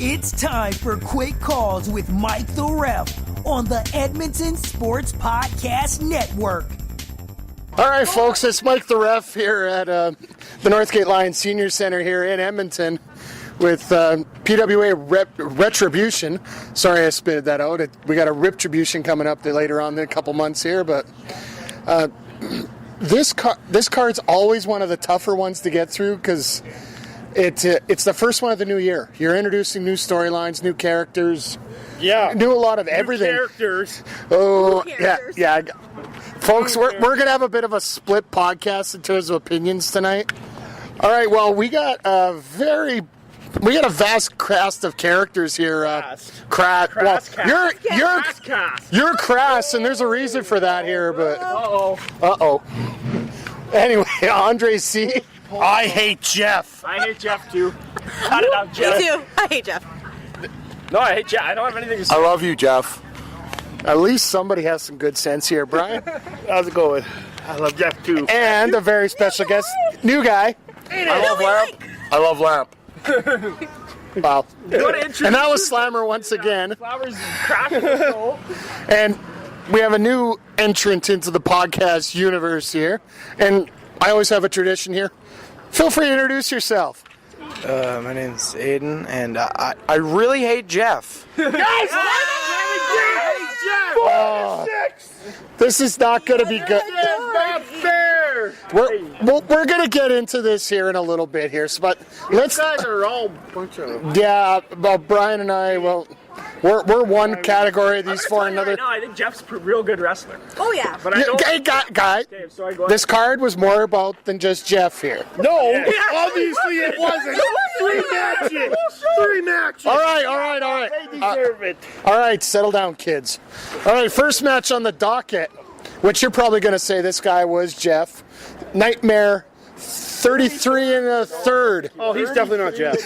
It's time for Quick Calls with Mike the Ref on the Edmonton Sports Podcast Network. All right, folks, it's Mike the Ref here at the Northgate Lions Seniors Centre here in Edmonton with PWA Retribution. Sorry I spitted that out. We got a Retribution coming up later on in a couple months here, but this card's always one of the tougher ones to get through because it's the first one of the new year. You're introducing new storylines, new characters. Yeah. New a lot of everything. New characters. Oh, New characters. yeah. Folks, we're going to have a bit of a split podcast in terms of opinions tonight. All right, well, we got a vast cast of characters here. You're crass, and there's a reason for that here, but... Uh-oh. Anyway, Andre C. I hate Jeff. I hate Jeff, too. Cut it out, Jeff. Me too. I hate Jeff. No, I hate Jeff. I don't have anything to say. I love you, Jeff. At least somebody has some good sense here, Brian. How's it going? I love Jeff, too. And a very special guest, new guy. I love Lamp. Wow. And that was Slammer once again. Flowers crashing the soul. And we have a new entrant into the podcast universe here. And I always have a tradition here. Feel free to introduce yourself. My name's Aiden, and I really hate Jeff. This is not going to be good. Not fair. We're going to get into this here in a little bit here, but let's. You guys are all a bunch of. Yeah, well, Brian and I, we're one category. These four another. No, I think Jeff's a real good wrestler. Oh, yeah. But I don't. Hey, guy. Okay, so I go This card was more about than just Jeff here. No, obviously it wasn't. Three matches. All right. They deserve it. All right, settle down, kids. All right, first match on the docket, which you're probably going to say this guy was Jeff. Nightmare, 33 and a third. Oh, he's definitely not Jeff.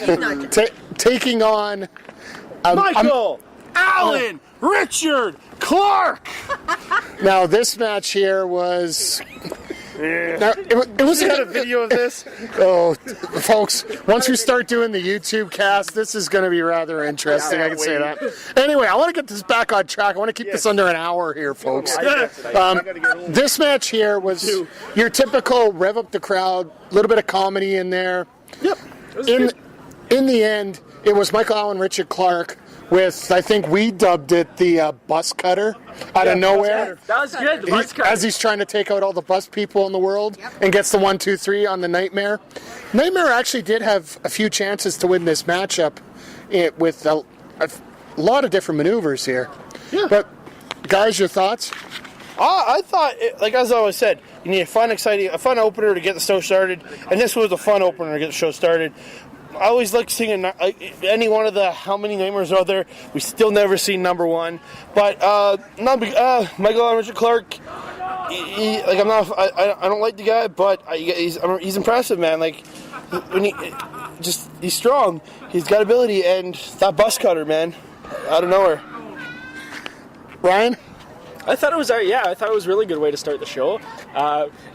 Taking on Michael, Allen, Richard, Clark. Now, this match here was... Now, it was You got a video of this? Oh, folks, once we start doing the YouTube cast, this is going to be rather interesting, I can say that. Anyway, I want to get this back on track. I want to keep this under an hour here, folks. This match here was your typical rev up the crowd, a little bit of comedy in there. Yep. In the end, it was Michael Allen, Richard Clark, with, I think we dubbed it the bus cutter out of nowhere. That was good. The bus cutter. As he's trying to take out all the bus people in the world and gets the 1, 2, 3 on the Nightmare. Nightmare actually did have a few chances to win this matchup with a lot of different maneuvers here. Yeah. But, guys, your thoughts? I thought, as I always said, you need a fun opener to get the show started, and this was a fun opener to get the show started. I always like seeing any one of the how many nightmares are there. We still never seen number one, but Michael and Richard Clark. I don't like the guy, but he's impressive, man. Like when he's strong. He's got ability, and that bus cutter, man, out of nowhere. Ryan? I thought it was a really good way to start the show.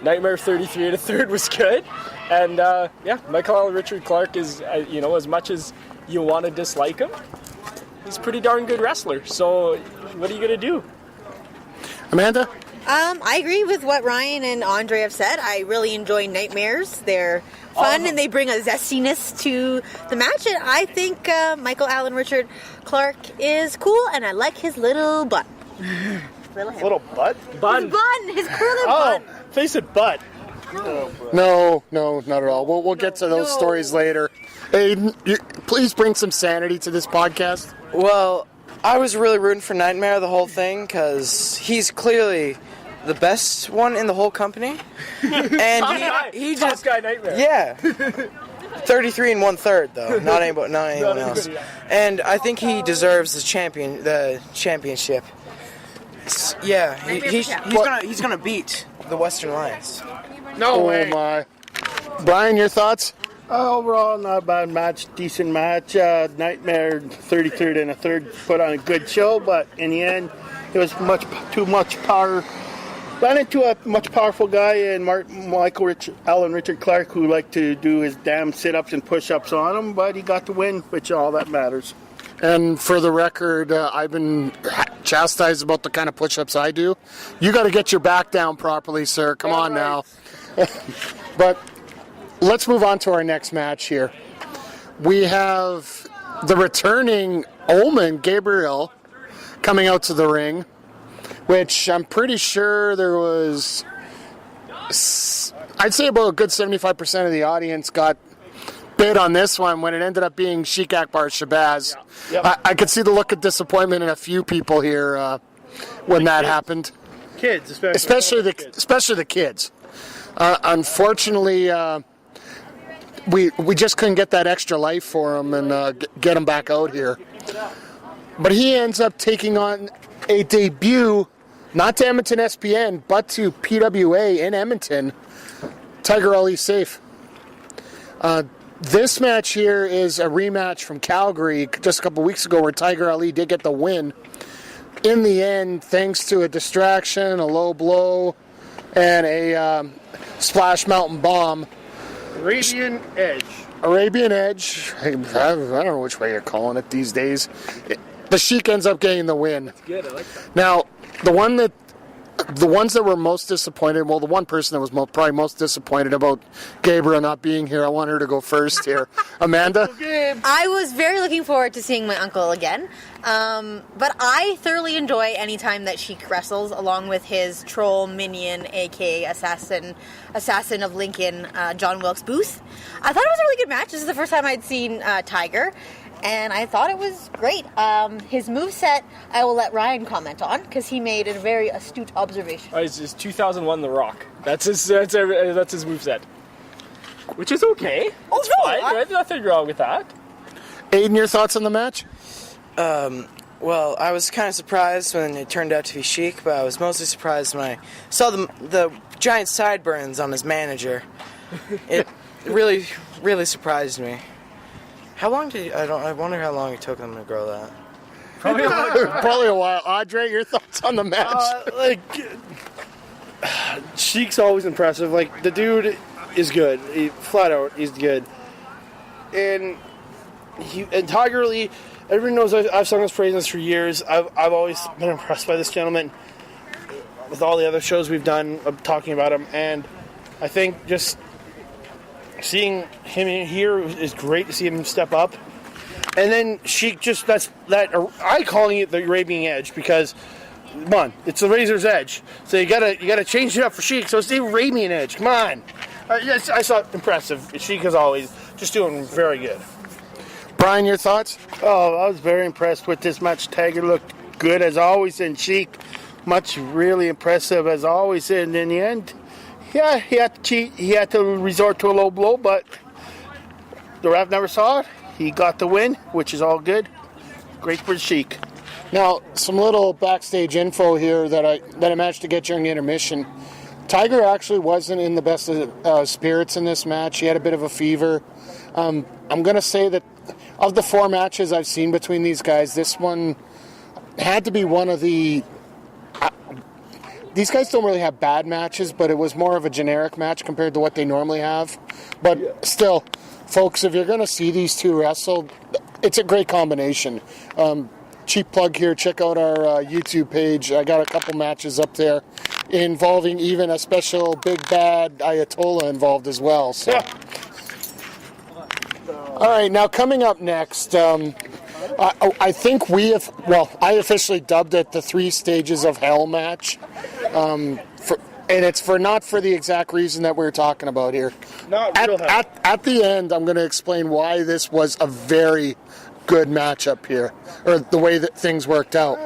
Nightmare 33 and a third was good. And, Michael Allen, Richard Clark is, as much as you want to dislike him, he's a pretty darn good wrestler. So, what are you going to do? Amanda? I agree with what Ryan and Andre have said. I really enjoy Nightmares. They're fun and they bring a zestiness to the match. And I think Michael Allen, Richard Clark is cool, and I like his little butt. Little butt? His curly bun. Face it, butt. No, not at all. We'll get to those stories later. Aiden, please bring some sanity to this podcast. Well, I was really rooting for Nightmare the whole thing because he's clearly the best one in the whole company. And he just guy Nightmare. Yeah. 33 and 1/3 though, not anyone else. And I think he deserves the championship. Yeah, he's gonna beat the Western Lions. No way. My. Brian, your thoughts? Overall, not a bad match, decent match. Nightmare 33rd and a third put on a good show, but in the end, it was too much power. Ran into a much powerful guy in Michael Allen Richard Clark, who liked to do his damn sit-ups and push-ups on him, but he got the win, which is all that matters. And for the record, I've been chastised about the kind of push-ups I do. You got to get your back down properly, sir. Come on now. But let's move on to our next match here. We have the returning Ullman, Gabriel, coming out to the ring, which I'm pretty sure there was, I'd say about a good 75% of the audience got bid on this one when it ended up being Sheik Akbar Shabazz. Yep. I could see the look of disappointment in a few people here when that happened. Kids, especially the kids. Unfortunately, we just couldn't get that extra life for him and get him back out here. But he ends up taking on a debut, not to Edmonton SPN, but to PWA in Edmonton, Tiger Ali Safe. This match here is a rematch from Calgary just a couple weeks ago where Tiger Ali did get the win. In the end, thanks to a distraction, a low blow, and a splash mountain bomb. Arabian Edge. I don't know which way you're calling it these days. The Sheik ends up getting the win. That's good, I like that. Now, the ones that were most disappointed, well, the one person that was probably most disappointed about Gabriel not being here, I want her to go first here. Amanda? I was very looking forward to seeing my uncle again, but I thoroughly enjoy any time that Sheik wrestles, along with his troll minion, aka assassin of Lincoln, John Wilkes Booth. I thought it was a really good match. This is the first time I'd seen Tiger, and I thought it was great. His moveset, I will let Ryan comment on, because he made a very astute observation. It's 2001 The Rock. That's his moveset. Which is okay. Oh, It's no, fine. There's nothing wrong with that. Aiden, your thoughts on the match? Well, I was kind of surprised when it turned out to be Sheik, but I was mostly surprised when I saw the giant sideburns on his manager. It really, really surprised me. How long I wonder how long it took them to grow that. Probably a while. Audrey, your thoughts on the match? Sheik's always impressive. Like, the dude is good. Flat out, he's good. And Tiger Lee, everyone knows I've sung his praises for years. I've always been impressed by this gentleman with all the other shows we've done talking about him. And I think just seeing him in here is great to see him step up. And then Sheik I calling it the Arabian Edge because, come on, it's the razor's edge. So you gotta change it up for Sheik. So it's the Arabian Edge. Come on. I saw it impressive. Sheik is always just doing very good. Brian, your thoughts? Oh, I was very impressed with this match. Tiger looked good as always, and Sheik really impressive as always. And in the end, yeah, he had to cheat. He had to resort to a low blow, but the ref never saw it. He got the win, which is all good. Great for Sheik. Now, some little backstage info here that I managed to get during the intermission. Tiger actually wasn't in the best of spirits in this match. He had a bit of a fever. I'm going to say that of the 4 matches I've seen between these guys, this one had to be one of the... these guys don't really have bad matches, but it was more of a generic match compared to what they normally have. But still, folks, if you're going to see these two wrestle, it's a great combination. Cheap plug here, check out our YouTube page. I got a couple matches up there involving even a special big bad Ayatollah involved as well. So, all right, now coming up next, I think I officially dubbed it the 3 stages of hell match. And it's not for the exact reason that we're talking about here. Not real hell. At the end, I'm going to explain why this was a very good matchup here, or the way that things worked out.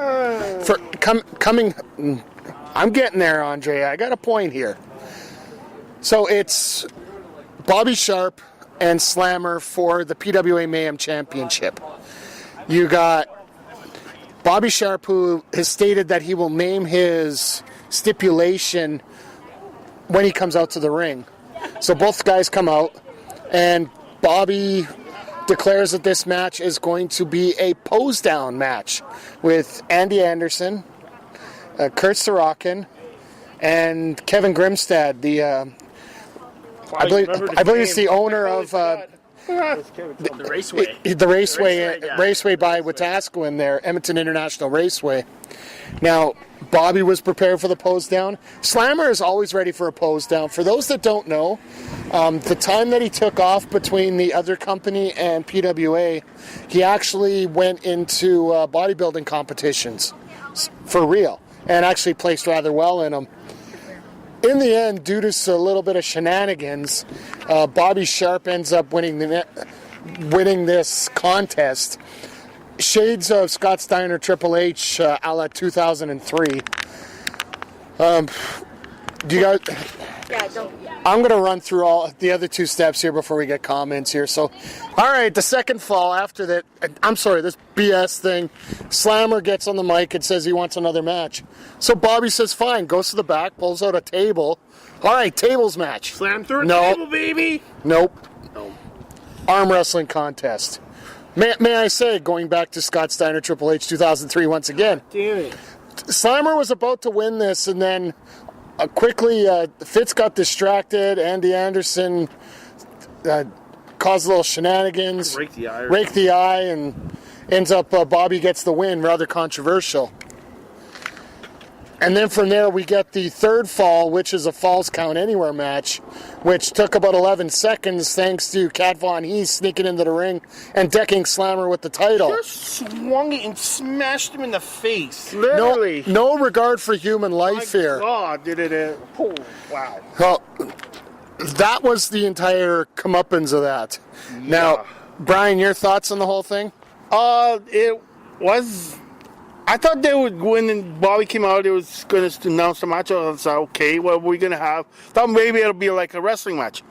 I'm getting there, Andre. I got a point here. So it's Bobby Sharp and Slammer for the PWA Mayhem Championship. You got Bobby Sharp, who has stated that he will name his stipulation when he comes out to the ring. So both guys come out, and Bobby declares that this match is going to be a pose-down match with Andy Anderson, Kurt Sorokin, and Kevin Grimstad, I believe it's the owner of The Raceway. The Raceway Raceway by Wetaskiwin there, Edmonton International Raceway. Now, Bobby was prepared for the pose down. Slammer is always ready for a pose down. For those that don't know, the time that he took off between the other company and PWA, he actually went into bodybuilding competitions for real and actually placed rather well in them. In the end, due to a little bit of shenanigans, Bobby Sharp ends up winning this contest. Shades of Scott Steiner Triple H a la 2003. Do you guys? Yeah, don't. I'm going to run through all the other two steps here before we get comments here. So, all right, the second fall after that, I'm sorry, this BS thing, Slammer gets on the mic and says he wants another match. So Bobby says, fine, goes to the back, pulls out a table. All right, tables match. Slam through a table, baby. Nope. Arm wrestling contest. May I say, going back to Scott Steiner Triple H 2003 once again. Damn it. Slammer was about to win this, and then quickly Fitz got distracted. Andy Anderson caused a little shenanigans. Rake the eye, and ends up Bobby gets the win, rather controversial. And then from there we get the third fall, which is a Falls Count Anywhere match, which took about 11 seconds thanks to Kat Von Hees sneaking into the ring and decking Slammer with the title. Just swung it and smashed him in the face. Literally. No regard for human life here. God, did it. Oh, wow. Well, that was the entire comeuppance of that. Now, Brian, your thoughts on the whole thing? It was... I thought they would, when Bobby came out, it was going to announce the match. I was like, okay, what are we going to have? Thought maybe it'll be like a wrestling match.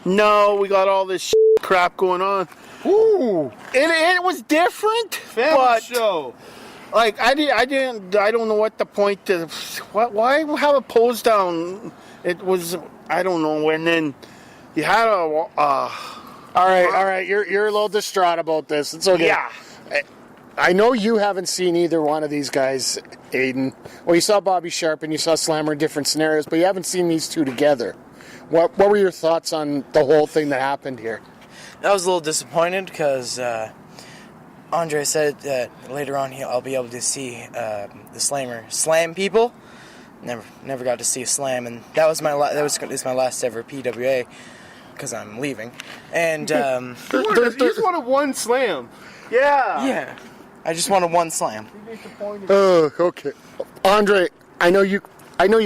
No, we got all this crap going on. Ooh. It was different. Family show. Like, I don't know what the point is. Why have a pose down? It was, I don't know. And then you had a... All right. You're a little distraught about this. It's okay. Yeah. I know you haven't seen either one of these guys, Aiden. Well, you saw Bobby Sharp and you saw Slammer in different scenarios, but you haven't seen these two together. What were your thoughts on the whole thing that happened here? I was a little disappointed because Andre said that later on I'll be able to see the Slammer slam people. Never got to see a slam, and that was my last ever PWA because I'm leaving. And you just wanted one slam. Yeah. I just wanted one slam. Oh, okay. Andre, I know you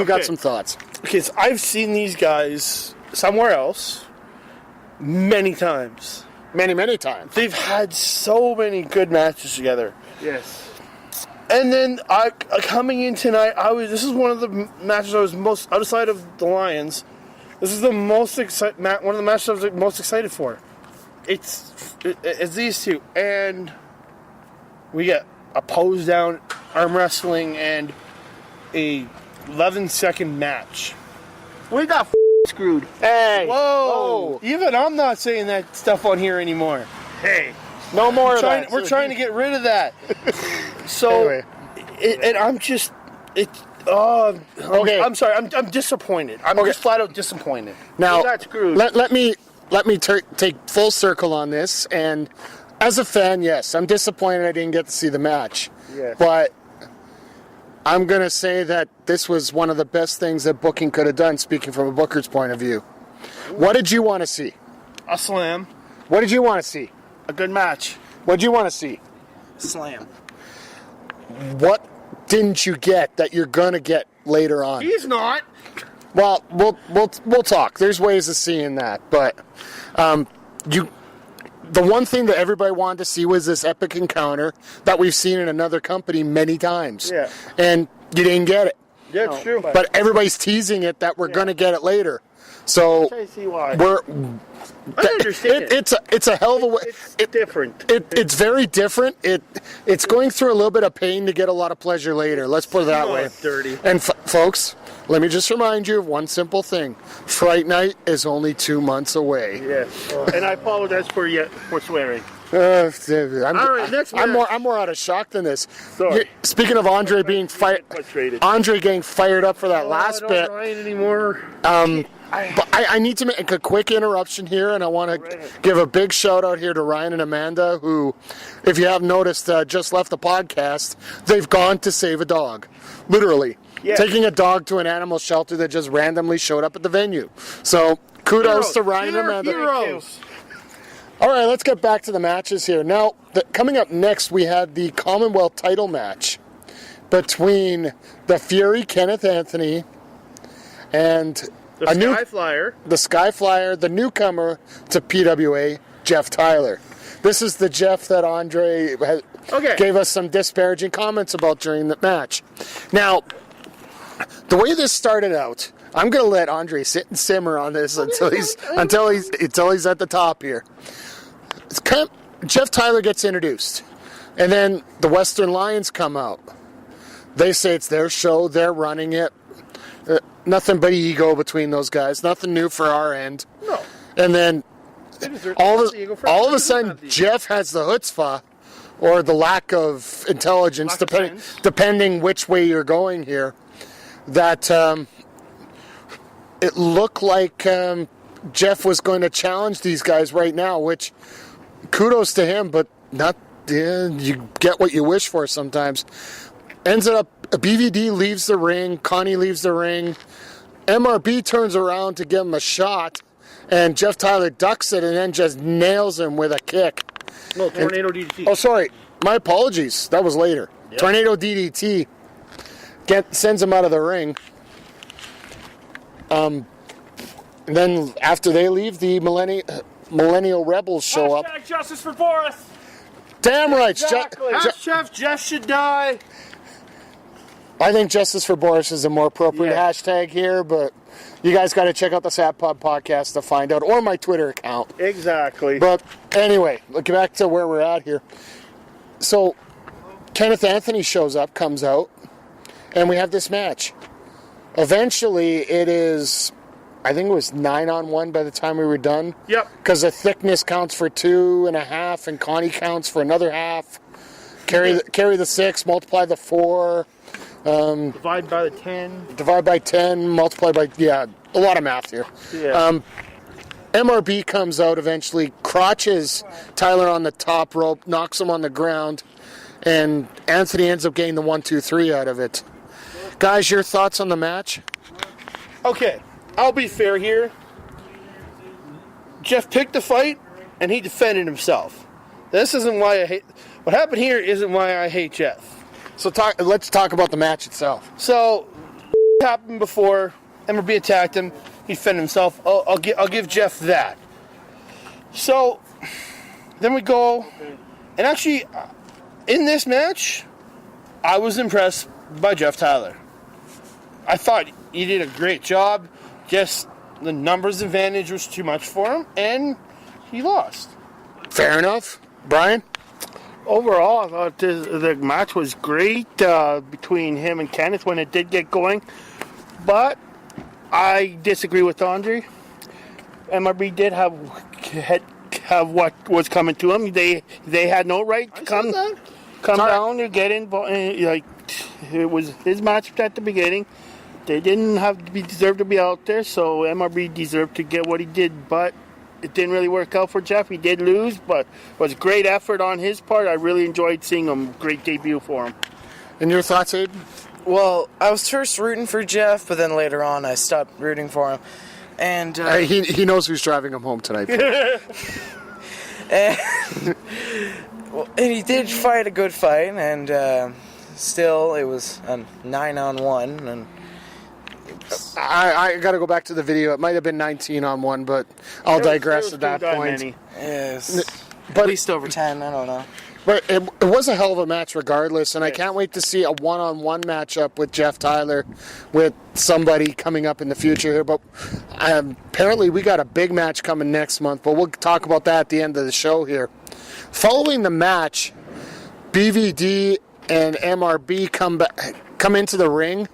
got some thoughts. Okay, so I've seen these guys somewhere else many times. Many times. They've had so many good matches together. Yes. And then coming in tonight, this is one of the matches I was most, outside of the Lions, this is the most one of the matches I was most excited for. It's these two, and we get a pose down, arm wrestling, and a 11-second match. We got screwed. Hey! Whoa! Even I'm not saying that stuff on here anymore. Hey. No more of that. We're trying to get rid of that. So, Anyway. and I'm just, Okay. I'm sorry. I'm disappointed. I'm just flat out disappointed. Now, We got screwed. let me take full circle on this. And as a fan, yes, I'm disappointed I didn't get to see the match. Yes. But I'm going to say that this was one of the best things that booking could have done, speaking from a booker's point of view. What did you want to see? A slam. What did you want to see? A good match. What did you want to see? Slam. What didn't you get that you're going to get later on? He's not. Well, we'll talk. There's ways of seeing that, but the one thing that everybody wanted to see was this epic encounter that we've seen in another company many times. Yeah. And you didn't get it. Yeah, it's true. But everybody's teasing it that we're going to get it later. So I see why. I understand. It's a hell of a way. It's different. It's very different. It's going through a little bit of pain to get a lot of pleasure later. Let's put it that way. Dirty. And folks, let me just remind you of one simple thing: Fright Night is only 2 months away. Yes. And I apologize for swearing. All right, next I'm match. more out of shock than this. Sorry. Speaking of Andre being Frustrated. Andre getting fired up for that last I don't bit. Ryan anymore. But I need to make a quick interruption here, and I want to give a big shout out here to Ryan and Amanda, who, if you haven't noticed, just left the podcast. They've gone to save a dog, literally. Yeah. Taking a dog to an animal shelter that just randomly showed up at the venue. So kudos to Ryan and Amanda. Heroes. All right, let's get back to the matches here. Now, coming up next, we had the Commonwealth Title Match between the Fury, Kenneth Anthony, and the Sky Flyer, the newcomer to PWA, Jeff Tyler. This is the Jeff that Andre gave us some disparaging comments about during the match. Now, the way this started out, I'm going to let Andre sit and simmer on this until he's at the top here. Jeff Tyler gets introduced, and then the Western Lions come out. They say it's their show, they're running it. Nothing but ego between those guys. Nothing new for our end. No. And then all of a sudden, Jeff has the chutzpah, or the lack of intelligence, depending which way you're going here, that it looked like Jeff was going to challenge these guys right now, which kudos to him, but not. You get what you wish for sometimes. Ends up, BVD leaves the ring, Connie leaves the ring, MRB turns around to give him a shot, and Jeff Tyler ducks it and then just nails him with a kick. No, Tornado DDT. Oh, sorry. My apologies. That was later. Yep. Tornado DDT sends him out of the ring. And then after they leave, the Millennial Rebels show up. Justice for Boris. Damn right. Exactly. Jeff should die. I think Justice for Boris is a more appropriate hashtag here, but you guys got to check out the SatPod podcast to find out, or my Twitter account. Exactly. But anyway, get back to where we're at here. So, Kenneth Anthony shows up, comes out, and we have this match. Eventually, it is, I think it was 9-on-1 by the time we were done. Yep. Because the thickness counts for 2.5, and Connie counts for another half. Carry the 6, multiply the 4. Divide by the 10. Divide by 10, multiply by, a lot of math here. Yeah. MRB comes out eventually, crotches Tyler on the top rope, knocks him on the ground, and Anthony ends up getting the 1-2-3 out of it. Guys, your thoughts on the match? Okay, I'll be fair here. Jeff picked the fight, and he defended himself. This isn't why I hate... What happened here isn't why I hate Jeff. So let's talk about the match itself. So, happened before. MRB attacked him. He defended himself. I'll give Jeff that. So, then we go. And actually, in this match, I was impressed by Jeff Tyler. I thought he did a great job. Just the numbers advantage was too much for him, and he lost. Fair enough. Brian? Overall, I thought the match was great between him and Kenneth when it did get going. But I disagree with Andre. MRB did have what was coming to him. They had no right to come down and get in. Like, it was his match at the beginning. They didn't deserve to be out there, so MRB deserved to get what he did. But it didn't really work out for Jeff. He did lose, but it was a great effort on his part. I really enjoyed seeing him. Great debut for him. And your thoughts, Aiden? Well, I was first rooting for Jeff, but then later on I stopped rooting for him. And he knows who's driving him home tonight. and he did fight a good fight, and still it was a 9-on-1, and I got to go back to the video. It might have been 19-on-1, but I'll digress at that point. Yes, but at least over 10. I don't know. But it was a hell of a match regardless, and I can't wait to see a one-on-one matchup with Jeff Tyler with somebody coming up in the future here. But apparently we got a big match coming next month, but we'll talk about that at the end of the show here. Following the match, BVD and MRB come into the ring,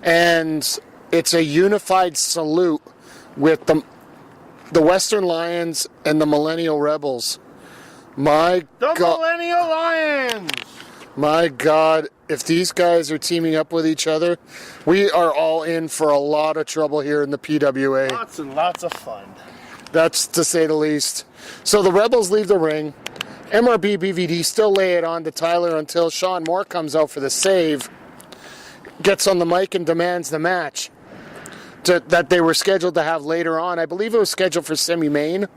and it's a unified salute with the Western Lions and the Millennial Rebels. My The God. Millennial Lions! My God, if these guys are teaming up with each other, we are all in for a lot of trouble here in the PWA. Lots and lots of fun. That's to say the least. So the Rebels leave the ring. MRB BVD still lay it on to Tyler until Sean Moore comes out for the save, gets on the mic and demands the match that they were scheduled to have later on. I believe it was scheduled for semi-main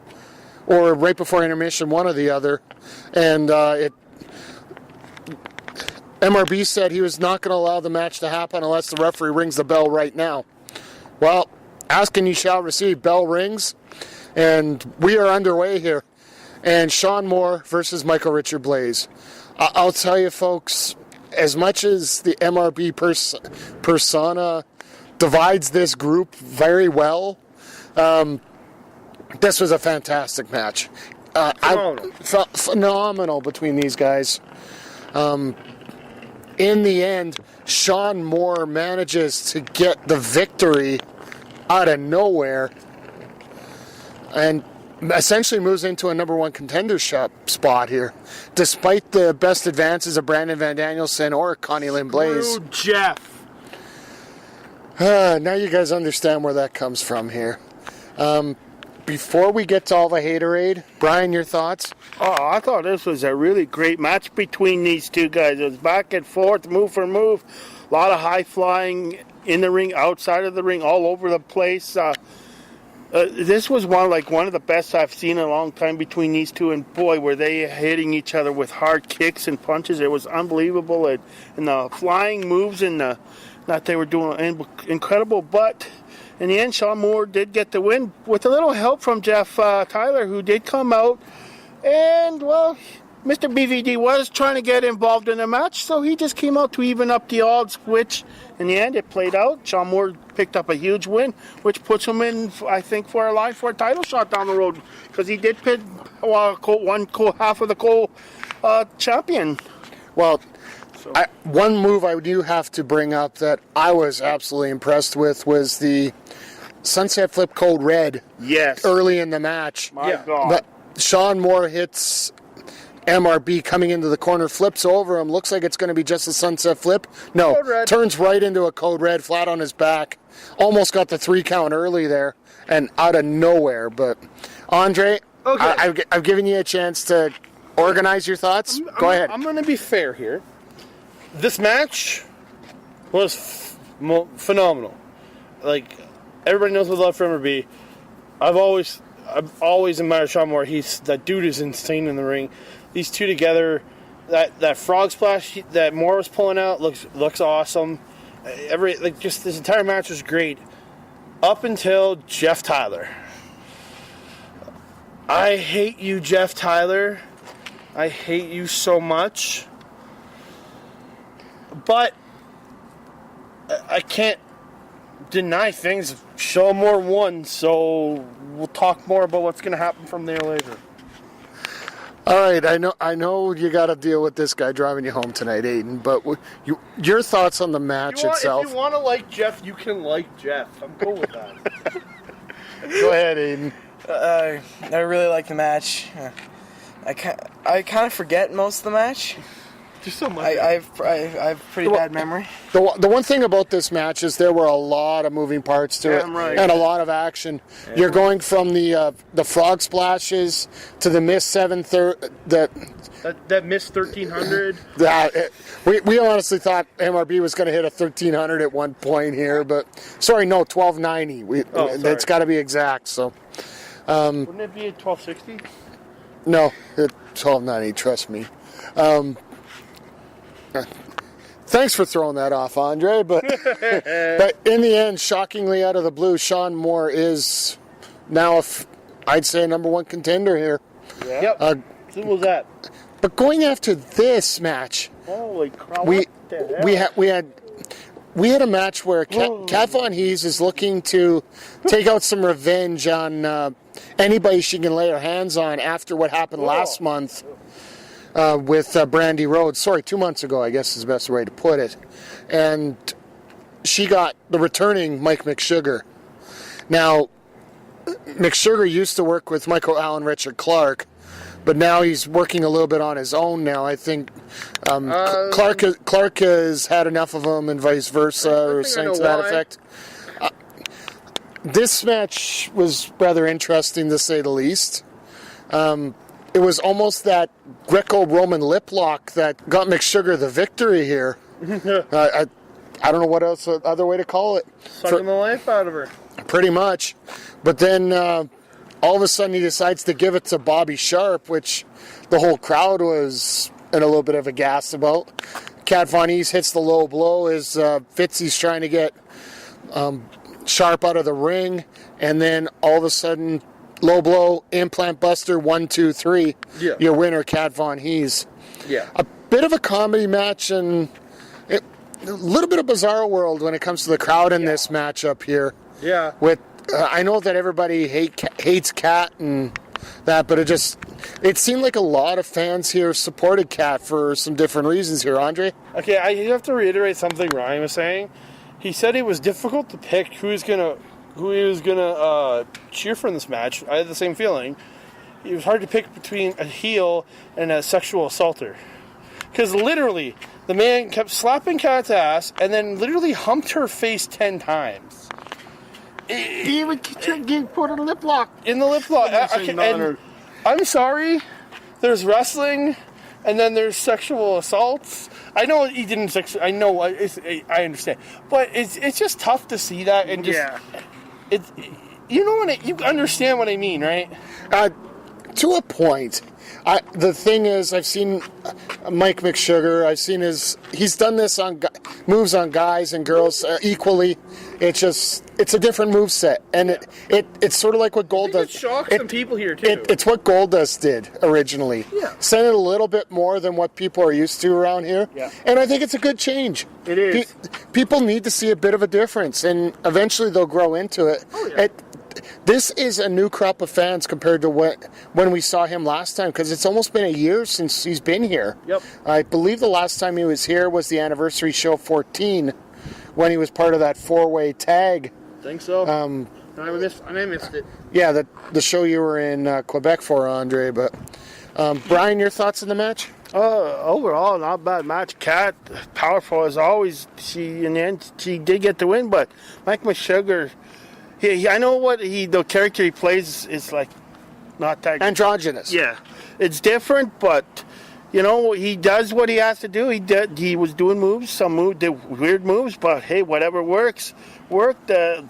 or right before intermission, one or the other. And MRB said he was not going to allow the match to happen unless the referee rings the bell right now. Well, ask and you shall receive. Bell rings, and we are underway here. And Sean Moore versus Michael Richard Blaze. I'll tell you, folks, as much as the MRB persona divides this group very well, this was a fantastic match. Phenomenal between these guys. In the end, Sean Moore manages to get the victory out of nowhere and essentially moves into a number one contendership spot here, despite the best advances of Brandon Van Danielson or Connie Lynn Blaze. Screw Jeff. Now you guys understand where that comes from here. Before we get to all the haterade, Brian, your thoughts? Oh, I thought this was a really great match between these two guys. It was back and forth, move for move. A lot of high flying in the ring, outside of the ring, all over the place. This was one of the best I've seen in a long time between these two. And boy, were they hitting each other with hard kicks and punches. It was unbelievable. And the flying moves and that they were doing incredible. But in the end, Sean Moore did get the win with a little help from Jeff Tyler, who did come out. And, well, Mr. BVD was trying to get involved in the match, so he just came out to even up the odds, which in the end it played out. Sean Moore picked up a huge win, which puts him in, I think, for a line for a title shot down the road, because he did pit half of the champion. Well, one move I do have to bring up that I was absolutely impressed with was the Sunset Flip Code Red. Yes. Early in the match. My God. But Sean Moore hits MRB coming into the corner, flips over him. Looks like it's going to be just a Sunset Flip. No, turns right into a Code Red, flat on his back. Almost got the 3 count early there, and out of nowhere. But Andre, okay. I've given you a chance to organize your thoughts. Go ahead. I'm going to be fair here. This match was phenomenal. Like, everybody knows what I love for MRB. I've always admired Sean Moore. That dude is insane in the ring. These two together, that frog splash that Moore was pulling out looks awesome. Just this entire match was great, up until Jeff Tyler. I hate you, Jeff Tyler. I hate you so much. But I can't deny things. Sean Moore won, so we'll talk more about what's going to happen from there later. All right, I know you got to deal with this guy driving you home tonight, Aiden. But your thoughts on the match itself? If you want to like Jeff, you can like Jeff. I'm cool with that. Go ahead, Aiden. I really like the match. I kind of forget most of the match. Just so much. I have pretty bad memory. The one thing about this match is there were a lot of moving parts to it, right. And a lot of action. Yeah. You're going from the frog splashes to the missed 730. That missed 1300. We honestly thought MRB was going to hit a 1300 at one point here, but 1290. It's got to be exact. So, wouldn't it be at 1260? No, 1290. Trust me. Thanks for throwing that off, Andre. But in the end, shockingly out of the blue, Sean Moore is now, I'd say, a number one contender here. Yeah. Yep. Simple as that. But going after this match, holy crap! We had a match where Kat Von Hees is looking to take out some revenge on anybody she can lay her hands on after what happened last month. With Brandy Rhodes. 2 months ago, I guess is the best way to put it. And she got the returning Mike McSugar. Now, McSugar used to work with Michael Allen Richard Clark, but now he's working a little bit on his own now. I think Clark has had enough of him and vice versa, or something to that effect. This match was rather interesting, to say the least. It was almost that Greco-Roman lip lock that got McSugar the victory here. I don't know what else other way to call it. Sucking the life out of her. Pretty much. But then all of a sudden he decides to give it to Bobby Sharp, which the whole crowd was in a little bit of a gas about. Kat Von Ees hits the low blow as Fitzy's trying to get Sharp out of the ring, and then all of a sudden, low blow, implant buster, 1, 2, 3. Yeah. Your winner, Kat Von Ees. Yeah. A bit of a comedy match, and a little bit of bizarre world when it comes to the crowd in this matchup here. Yeah. With I know that everybody hates Kat and that, but it seemed like a lot of fans here supported Kat for some different reasons here, Andre. Okay, I have to reiterate something Ryan was saying. He said it was difficult to pick who he was gonna cheer for in this match. I had the same feeling. It was hard to pick between a heel and a sexual assaulter, because literally the man kept slapping Kat's ass and then literally humped her face 10 times. He would put a lip lock In the lip lock. And I'm sorry, there's wrestling, and then there's sexual assaults. I know he didn't I understand, but it's just tough to see that and just you understand what I mean, right? To a point. The thing is, I've seen Mike McSugar. I've seen he's done this on moves on guys and girls equally. It's a different move set, and it's sort of like what Goldust. It shocks some people here too. It's what Goldust did originally. Yeah. Sent it a little bit more than what people are used to around here. Yeah. And I think it's a good change. It is. People need to see a bit of a difference, and eventually they'll grow into it. Oh, yeah. This is a new crop of fans compared to when we saw him last time, because it's almost been a year since he's been here. Yep. I believe the last time he was here was the anniversary show 14, when he was part of that 4-way tag. I think so. I missed it. Yeah, the show you were in Quebec for, Andre. But Brian, your thoughts on the match? Overall, not a bad match. Kat, powerful as always. In the end, she did get the win, but Mike McSugar, I know the character he plays is like not that androgynous. Yeah, it's different, but he does what he has to do. He was doing moves, did weird moves, but hey, whatever worked. The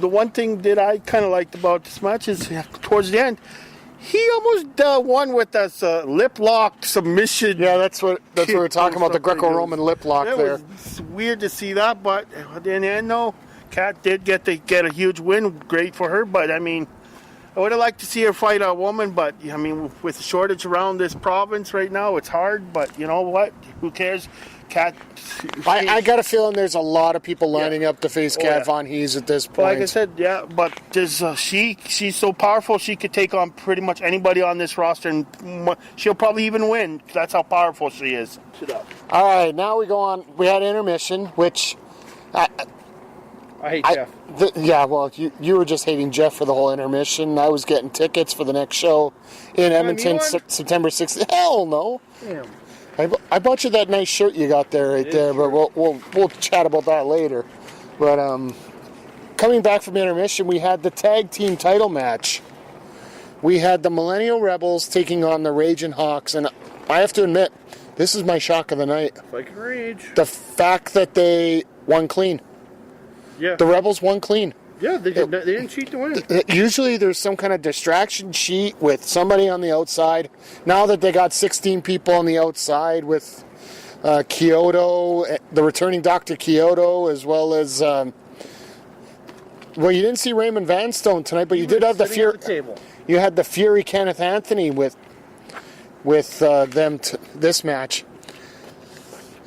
one thing that I kind of liked about this match is towards the end, he almost won with this lip lock submission. Yeah, that's what we're talking about, the Greco-Roman lip lock there. It was weird to see that, but in the end, no. Kat did get a huge win. Great for her, but I mean, I would have liked to see her fight a woman, but I mean, with the shortage around this province right now, it's hard. But you know what? Who cares? Kat. I got a feeling there's a lot of people lining up to face Kat Von Ees at this point. Like I said, yeah, but she's so powerful. She could take on pretty much anybody on this roster, and she'll probably even win. That's how powerful she is. All right, now we go on. We had intermission, which. I hate Jeff. You were just hating Jeff for the whole intermission. I was getting tickets for the next show in Edmonton, September 6th. Hell no. Damn. I bought you that nice shirt you got there there, but we'll chat about that later. But coming back from intermission, we had the tag team title match. We had the Millennial Rebels taking on the Raging Hawks, and I have to admit, this is my shock of the night. Fucking rage. The fact that they won clean. Yeah. The Rebels won clean. Yeah, they didn't cheat to win. Usually there's some kind of distraction sheet with somebody on the outside. Now that they got 16 people on the outside with Kyoto, the returning Dr. Kyoto, as well as... you didn't see Raymond Vanstone tonight, but you did have the Fury... You had the Fury Kenneth Anthony with them this match.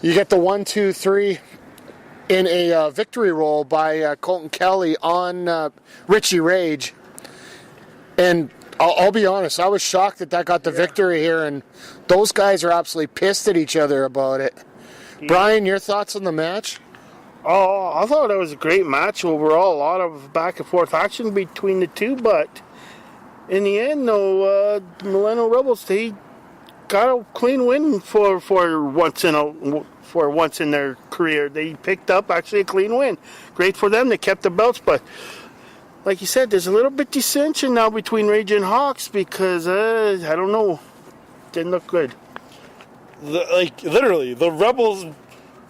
You get the 1, 2, 3... in a victory roll by Colton Kelly on Richie Rage. And I'll be honest, I was shocked that got the victory here, and those guys are absolutely pissed at each other about it. Yeah. Brian, your thoughts on the match? Oh, I thought it was a great match overall. A lot of back and forth action between the two, but in the end, though, Millennial Rebels, they got a clean win for once in their career. They picked up actually a clean win. Great for them. They kept the belts, but like you said, there's a little bit dissension now between Rage and Hawks because I don't know, didn't look good. Literally, the Rebels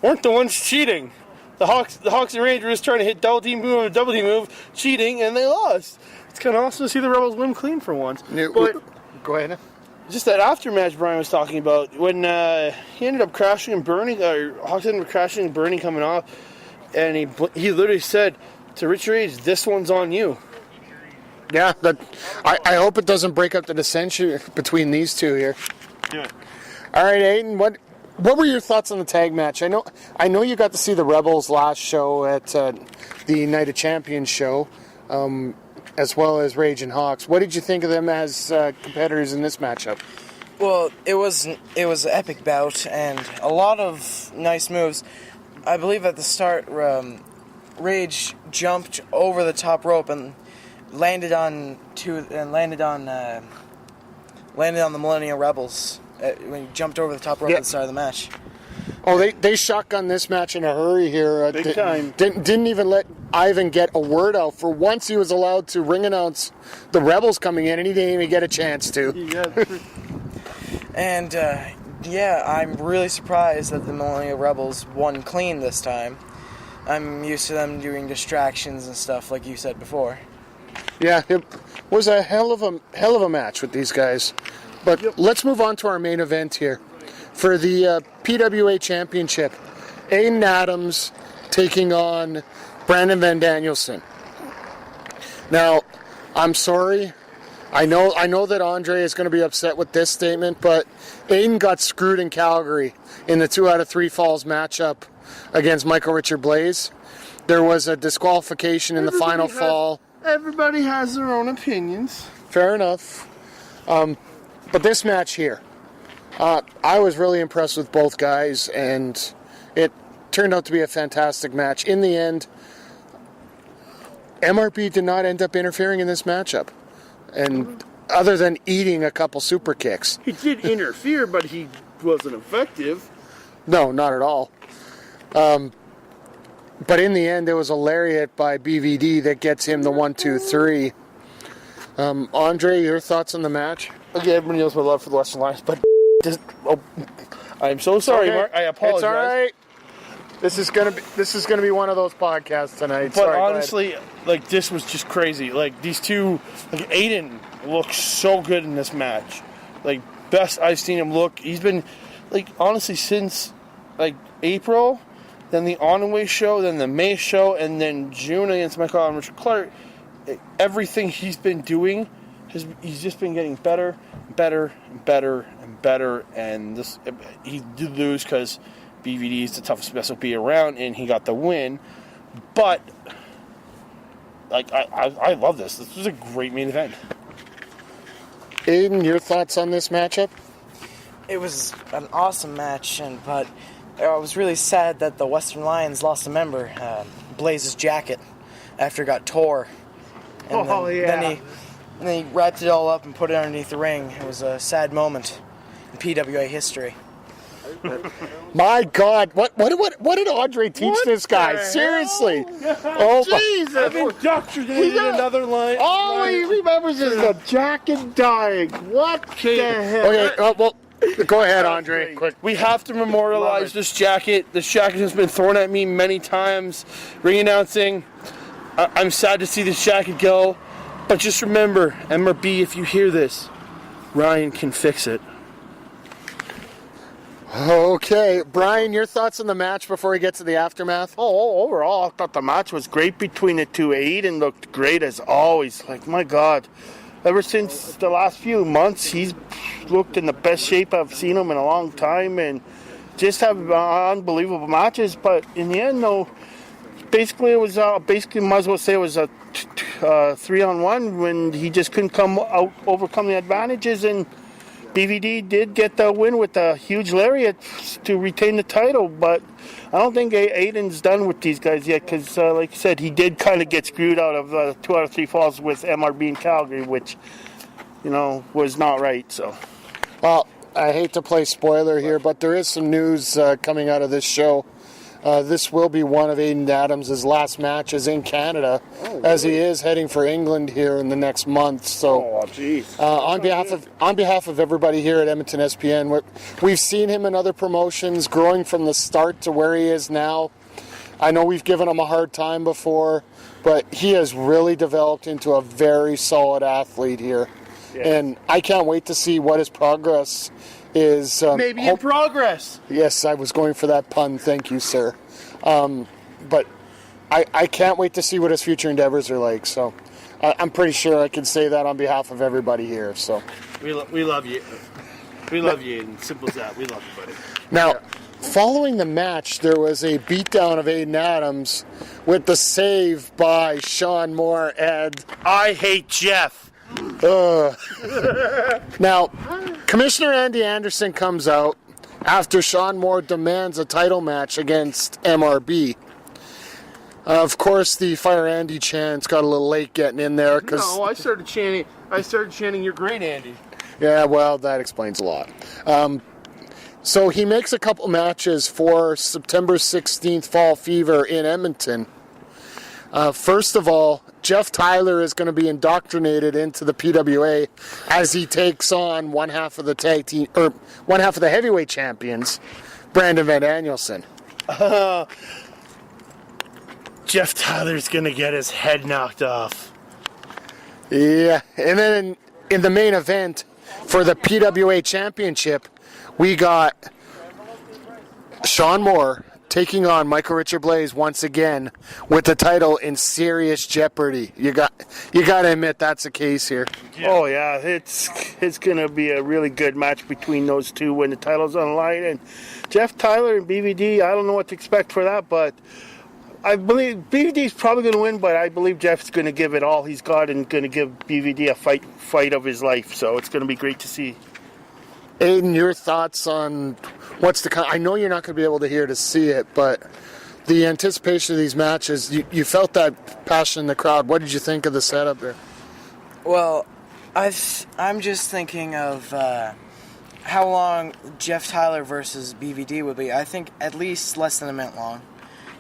weren't the ones cheating. The Hawks and Rangers trying to hit double team move, cheating, and they lost. It's kind of awesome to see the Rebels win clean for once. But go ahead. just that aftermatch Brian was talking about, when he ended up crashing and burning, or Hawks ended up crashing and burning coming off, and he literally said to Richard Age, "This one's on you." Yeah, I hope it doesn't break up the dissension between these two here. Yeah. All right, Aiden, what were your thoughts on the tag match? I know you got to see the Rebels last show at the Night of Champions show, as well as Rage and Hawks. What did you think of them as competitors in this matchup? Well, it was an epic bout and a lot of nice moves. I believe at the start, Rage jumped over the top rope and landed on the Millennial Rebels when he jumped over the top rope at the start of the match. Oh, they shotgunned this match in a hurry here. Big time. Didn't even let Ivan get a word out. For once, he was allowed to ring announce the Rebels coming in, and he didn't even get a chance to. And I'm really surprised that the Millennial Rebels won clean this time. I'm used to them doing distractions and stuff, like you said before. Yeah, it was a hell of a match with these guys. But let's move on to our main event here. For the PWA Championship, Aiden Adams taking on Brandon Van Danielson. Now, I'm sorry. I know that Andre is going to be upset with this statement, but Aiden got screwed in Calgary in the 2 out of 3 falls matchup against Michael Richard Blaze. There was a disqualification in the final fall. Everybody has their own opinions. Fair enough. But this match here, I was really impressed with both guys, and it turned out to be a fantastic match. In the end, MRP did not end up interfering in this matchup, and other than eating a couple super kicks. He did interfere, but he wasn't effective. No, not at all. But in the end, there was a lariat by BVD that gets him the 1-2-3. Andre, your thoughts on the match? Okay, everybody knows my love for the Western Lions, but I'm so sorry, Okay. Mark. I apologize. It's all right. This is gonna be one of those podcasts tonight. But Sorry, honestly, this was just crazy. These two, Aiden looks so good in this match. Best I've seen him look. He's been, honestly, since April, then the On-Way show, then the May show, and then June against Michael Allen Richard Clark. Everything he's been doing, he's just been getting better, and this he did lose because BVD is the toughest SOP around, and he got the win. But I love this. This was a great main event. Aiden, your thoughts on this matchup? It was an awesome match, but I was really sad that the Western Lions lost a member, Blaze's jacket, after it got tore. And then he wrapped it all up and put it underneath the ring. It was a sad moment in PWA history. My God, what did Andre teach this guy? Seriously. Oh, Jeez, I've indoctrinated another line. All he remembers is the jacket dying. What the hell? Okay, go ahead, Andre. Quick. We have to memorialize this jacket. This jacket has been thrown at me many times. Ring announcing. I'm sad to see this jacket go, but just remember, MRB, if you hear this, Ryan can fix it. Okay, Brian, your thoughts on the match before we get to the aftermath? Overall, I thought the match was great between the two. Aiden looked great as always. My God. Ever since the last few months, he's looked in the best shape I've seen him in a long time, and just have unbelievable matches. But in the end, though, basically it was might as well say it was a 3-on-1 when he just couldn't overcome the advantages, and BVD did get the win with a huge lariat to retain the title. But I don't think Aiden's done with these guys yet, because like you said, he did kind of get screwed out of 2 out of 3 falls with MRB in Calgary, which was not right. So, Well, I hate to play spoiler here, but there is some news coming out of this show. This will be one of Aiden Adams' last matches in Canada, as he is heading for England here in the next month. So, on behalf of everybody here at Edmonton SPN, we've seen him in other promotions, growing from the start to where he is now. I know we've given him a hard time before, but he has really developed into a very solid athlete here. Yes. And I can't wait to see what his progress is. Maybe in progress. Yes, I was going for that pun. Thank you, sir. But I can't wait to see what his future endeavors are like. So I'm pretty sure I can say that on behalf of everybody here. So we love you. We love you, Aiden. Simple as that. We love you, buddy. Now, following the match, there was a beatdown of Aiden Adams with the save by Sean Moore and I hate Jeff. Now, Commissioner Andy Anderson comes out after Sean Moore demands a title match against MRB. Of course, the Fire Andy chants got a little late getting in there. No, I started chanting, "You're great, Andy." Yeah, well, that explains a lot. So he makes a couple matches for September 16th Fall Fever in Edmonton. First of all, Jeff Tyler is going to be indoctrinated into the PWA as he takes on one half of the tag team, or one half of the heavyweight champions, Brandon Van Danielson. Jeff Tyler's going to get his head knocked off. Yeah, and then in the main event for the PWA championship, we got Sean Moore taking on Michael Richard Blaze once again with the title in serious jeopardy. You got to admit that's the case here. Yeah. Oh yeah, it's going to be a really good match between those two when the title's on the line. And Jeff Tyler and BVD, I don't know what to expect for that, but I believe BVD's probably going to win. But I believe Jeff's going to give it all he's got and going to give BVD a fight of his life. So it's going to be great to see. Aiden, your thoughts on what's to come? I know you're not going to be able to hear to see it, but the anticipation of these matches, you felt that passion in the crowd. What did you think of the setup there? Well, I'm just thinking of how long Jeff Tyler versus BVD would be. I think at least less than a minute long.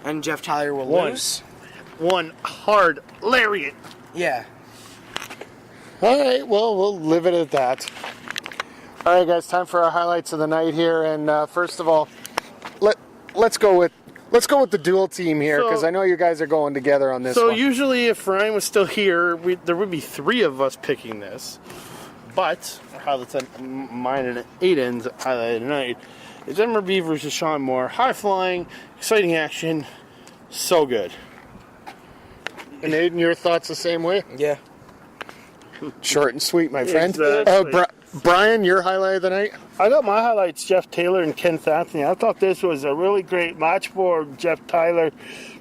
And Jeff Tyler will lose. One hard lariat. Yeah. All right, well, we'll leave it at that. All right, guys, time for our highlights of the night here. And first of all, let's go with the dual team here, because I know you guys are going together on this one. So usually if Ryan was still here, there would be three of us picking this. But highlights on mine and Aiden's highlight of the night is MRB versus Sean Moore. High flying, exciting action, so good. And Aiden, your thoughts the same way? Yeah. Short and sweet, my friend. Exactly. Brian, your highlight of the night? I got my highlights, Jeff Taylor and Kenneth Anthony. I thought this was a really great match for Jeff Tyler.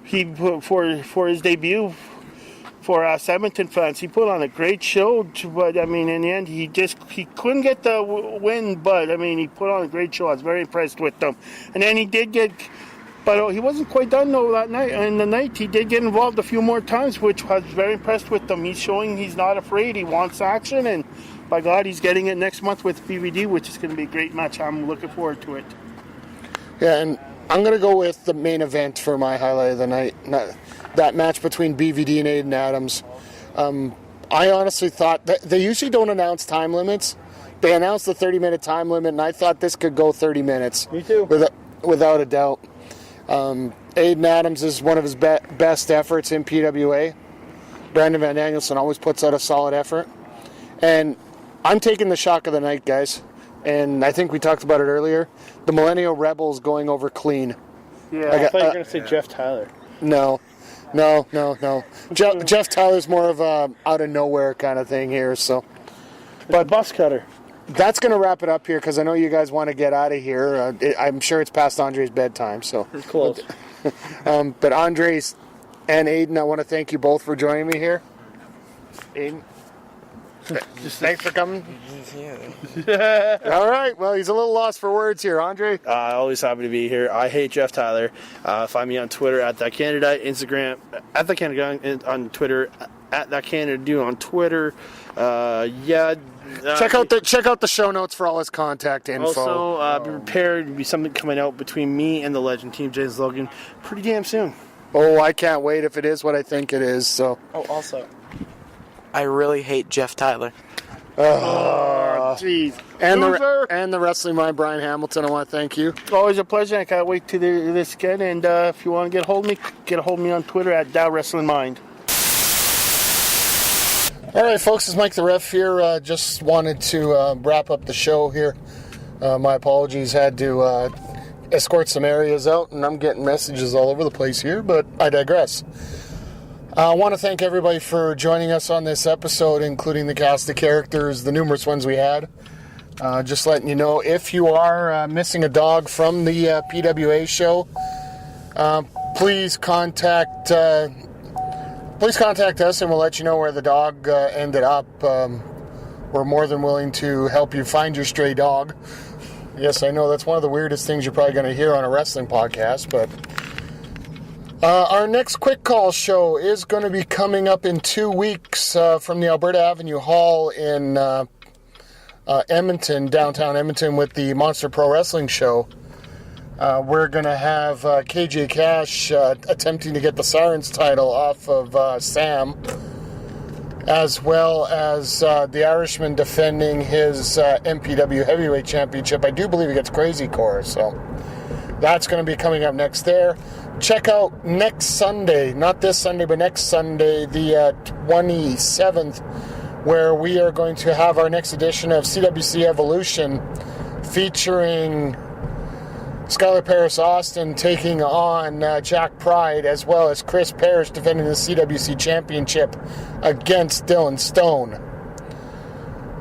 He for his debut for us Edmonton fans. He put on a great show, but I mean, in the end, he couldn't get the win. But I mean, he put on a great show. I was very impressed with them. And then he did get, but he wasn't quite done though that night. And the night he did get involved a few more times, which I was very impressed with him. He's showing he's not afraid. He wants action, and by God, he's getting it next month with BVD, which is going to be a great match. I'm looking forward to it. Yeah, and I'm going to go with the main event for my highlight of the night. That match between BVD and Aiden Adams. I honestly thought that they usually don't announce time limits. They announced the 30-minute time limit, and I thought this could go 30 minutes. Me too. Without a doubt. Aiden Adams is one of his best efforts in PWA. Brandon Van Danielson always puts out a solid effort. And I'm taking the shock of the night, guys. And I think we talked about it earlier. The Millennial Rebels going over clean. Yeah, I thought you were going to say Jeff Tyler. No. Jeff Tyler's more of a out of nowhere kind of thing here. So, but bus cutter. That's going to wrap it up here because I know you guys want to get out of here. I'm sure it's past Andre's bedtime. So it's close. But Andres and Aiden, I want to thank you both for joining me here. Aiden. Thanks for coming. Yeah. All right. Well, he's a little lost for words here. Andre? Always happy to be here. I hate Jeff Tyler. Find me on Twitter at ThatCanada, Instagram at ThatCanada, on Twitter at That Canada Dude on Twitter. Check out the show notes for all his contact info. Also, be prepared to be something coming out between me and the legend Team James Logan pretty damn soon. Oh, I can't wait if it is what I think it is. So. Oh, also, I really hate Jeff Tyler. Oh, jeez. And the Wrestling Mind, Brian Hamilton, I want to thank you. Always a pleasure. I can't wait to do this again. And if you want to get a hold of me on Twitter at @WrestlingMind. All right, folks, it's Mike the Ref here. Just wanted to wrap up the show here. My apologies, had to escort some areas out, and I'm getting messages all over the place here, but I digress. I want to thank everybody for joining us on this episode, including the cast of characters, the numerous ones we had. Just letting you know, if you are missing a dog from the PWA show, please contact us and we'll let you know where the dog ended up. We're more than willing to help you find your stray dog. Yes, I know that's one of the weirdest things you're probably going to hear on a wrestling podcast, but our next quick call show is going to be coming up in 2 weeks from the Alberta Avenue Hall in Edmonton, downtown Edmonton, with the Monster Pro Wrestling show. We're going to have KJ Cash attempting to get the Sirens title off of Sam, as well as the Irishman defending his MPW Heavyweight Championship. I do believe he gets Crazy Core, so that's going to be coming up next there. Check out next Sunday, not this Sunday, but next Sunday, the 27th, where we are going to have our next edition of CWC Evolution featuring Skylar Paris Austin taking on Jack Pride, as well as Chris Parrish defending the CWC Championship against Dylan Stone.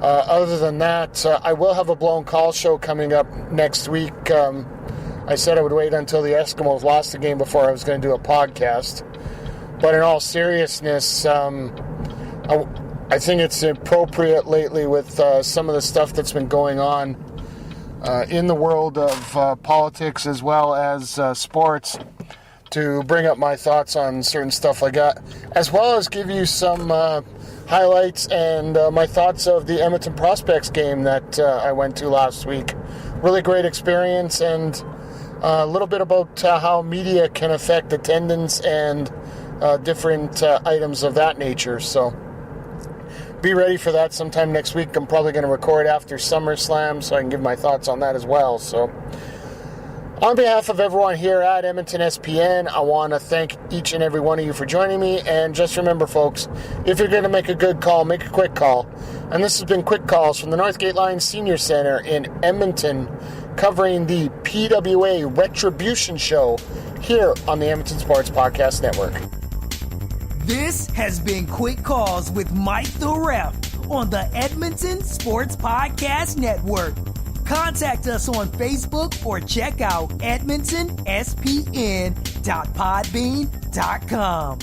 Other than that, I will have a blown call show coming up next week. I said I would wait until the Eskimos lost the game before I was going to do a podcast. But in all seriousness, I think it's appropriate lately with some of the stuff that's been going on in the world of politics as well as sports to bring up my thoughts on certain stuff like that, as well as give you some highlights and my thoughts of the Edmonton Prospects game that I went to last week. Really great experience, and a little bit about how media can affect attendance and different items of that nature. So be ready for that sometime next week. I'm probably going to record after SummerSlam so I can give my thoughts on that as well. So on behalf of everyone here at Edmonton SPN, I want to thank each and every one of you for joining me. And just remember, folks, if you're going to make a good call, make a quick call. And this has been Quick Calls from the Northgate Lions Seniors Centre in Edmonton, covering the PWA Retribution show here on the Edmonton Sports Podcast Network. This has been Quick Calls with Mike the Ref on the Edmonton Sports Podcast Network. Contact us on Facebook or check out edmontonspn.podbean.com.